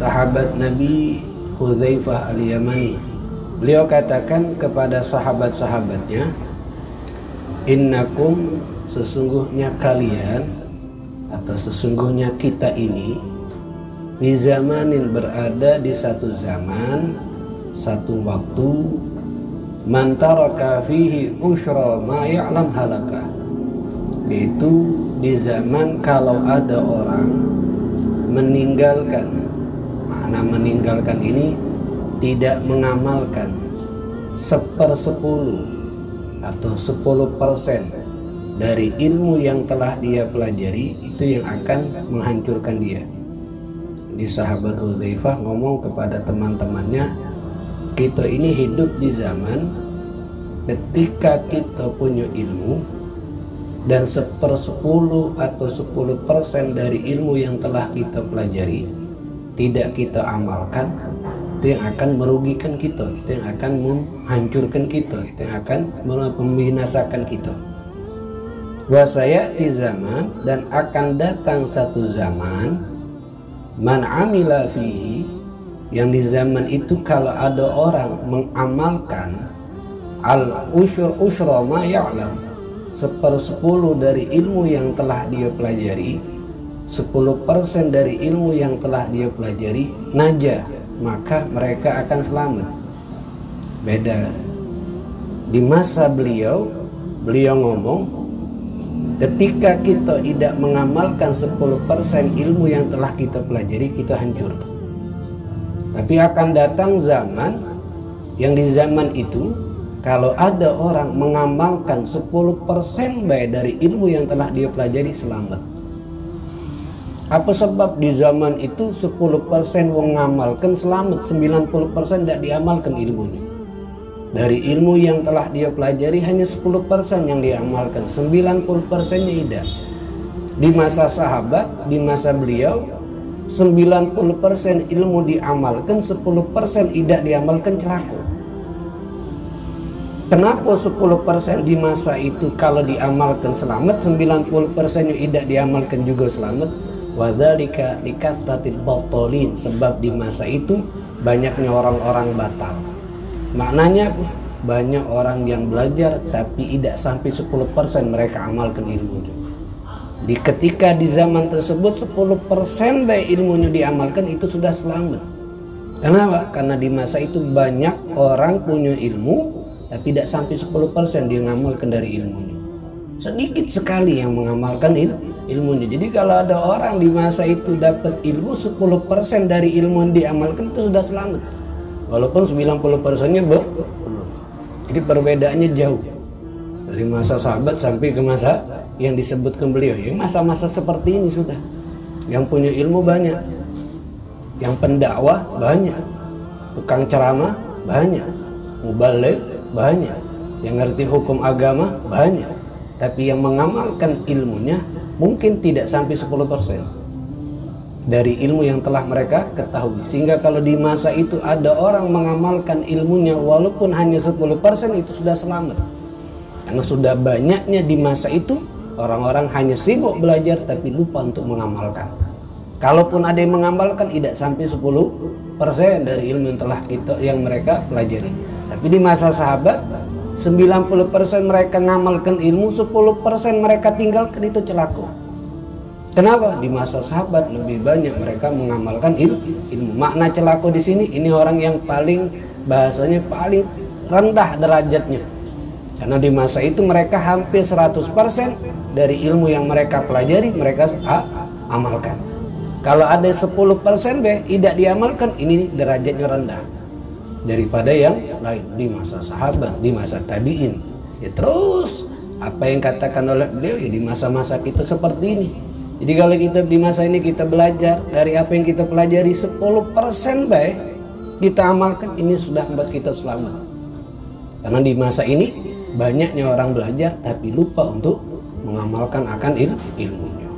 sahabat Nabi Hudzaifah al-Yamani. Beliau katakan kepada sahabat-sahabatnya, innakum, sesungguhnya kalian atau sesungguhnya kita ini di zamanin, berada di satu zaman, satu waktu, man taraka fihi usyra ma ya'lam halaka, yaitu di zaman kalau ada orang meninggalkan, makna meninggalkan ini tidak mengamalkan 1/10 atau 10% dari ilmu yang telah dia pelajari, itu yang akan menghancurkan dia. Di sahabat Hudzaifah ngomong kepada teman-temannya, kita ini hidup di zaman ketika kita punya ilmu dan 1/10 atau 10% dari ilmu yang telah kita pelajari tidak kita amalkan, itu yang akan merugikan kita, itu yang akan menghancurkan kita, itu yang akan membinasakan kita. Wasayati zaman, dan akan datang satu zaman, man amila fihi, yang di zaman itu kalau ada orang mengamalkan al usyra ma ya'lam, 1/10 dari ilmu yang telah dia pelajari, 10% dari ilmu yang telah dia pelajari, najah, maka mereka akan selamat. Beda di masa beliau ngomong, ketika kita tidak mengamalkan 10% ilmu yang telah kita pelajari, kita hancur. Tapi akan datang zaman yang di zaman itu kalau ada orang mengamalkan 10% baik dari ilmu yang telah dia pelajari, selamat. Apa sebab di zaman itu 10% mengamalkan selamat, 90% tidak diamalkan ilmunya. Dari ilmu yang telah dia pelajari hanya 10% yang diamalkan, 90%-nya tidak. Di masa sahabat, di masa beliau, 90% ilmu diamalkan, 10% tidak diamalkan, celaka. Kenapa 10% di masa itu kalau diamalkan selamat, 90%-nya tidak diamalkan juga selamat? Wadzalika likathrati batolin, sebab di masa itu banyaknya orang-orang batal. Maknanya banyak orang yang belajar tapi tidak sampai 10% mereka amalkan ilmunya. Ketika di zaman tersebut 10% baik ilmunya diamalkan, itu sudah selamat. Kenapa? Karena di masa itu banyak orang punya ilmu tapi tidak sampai 10% dia mengamalkan dari ilmunya. Sedikit sekali yang mengamalkan ilmunya. Jadi kalau ada orang di masa itu dapat ilmu, 10% dari ilmu yang diamalkan itu sudah selamat, walaupun 90%-nya belum. Jadi perbedaannya jauh dari masa sahabat sampai ke masa yang disebutkan beliau. Yang masa-masa seperti ini sudah, yang punya ilmu banyak, yang pendakwah banyak, tukang ceramah banyak, mubaligh banyak, yang ngerti hukum agama banyak, tapi yang mengamalkan ilmunya mungkin tidak sampai 10% dari ilmu yang telah mereka ketahui. Sehingga kalau di masa itu ada orang mengamalkan ilmunya walaupun hanya 10%, itu sudah selamat. Karena sudah banyaknya di masa itu orang-orang hanya sibuk belajar tapi lupa untuk mengamalkan. Kalaupun ada yang mengamalkan, tidak sampai 10% dari ilmu yang telah yang mereka pelajari. Tapi di masa sahabat 90% mereka mengamalkan ilmu, 10% mereka tinggalkan, itu celaka. Kenapa? Di masa sahabat lebih banyak mereka mengamalkan ilmu. Makna celaka di sini, ini orang yang paling, bahasanya paling rendah derajatnya. Karena di masa itu mereka hampir 100% dari ilmu yang mereka pelajari mereka amalkan. Kalau ada 10% tidak diamalkan, ini derajatnya rendah daripada yang lain. Di masa sahabat, di masa tabi'in, ya terus apa yang katakan oleh beliau, ya di masa-masa kita seperti ini. Jadi kalau kita di masa ini kita belajar dari apa yang kita pelajari, 10% baik kita amalkan, ini sudah membuat kita selamat. Karena di masa ini banyaknya orang belajar tapi lupa untuk mengamalkan akan ilmunya.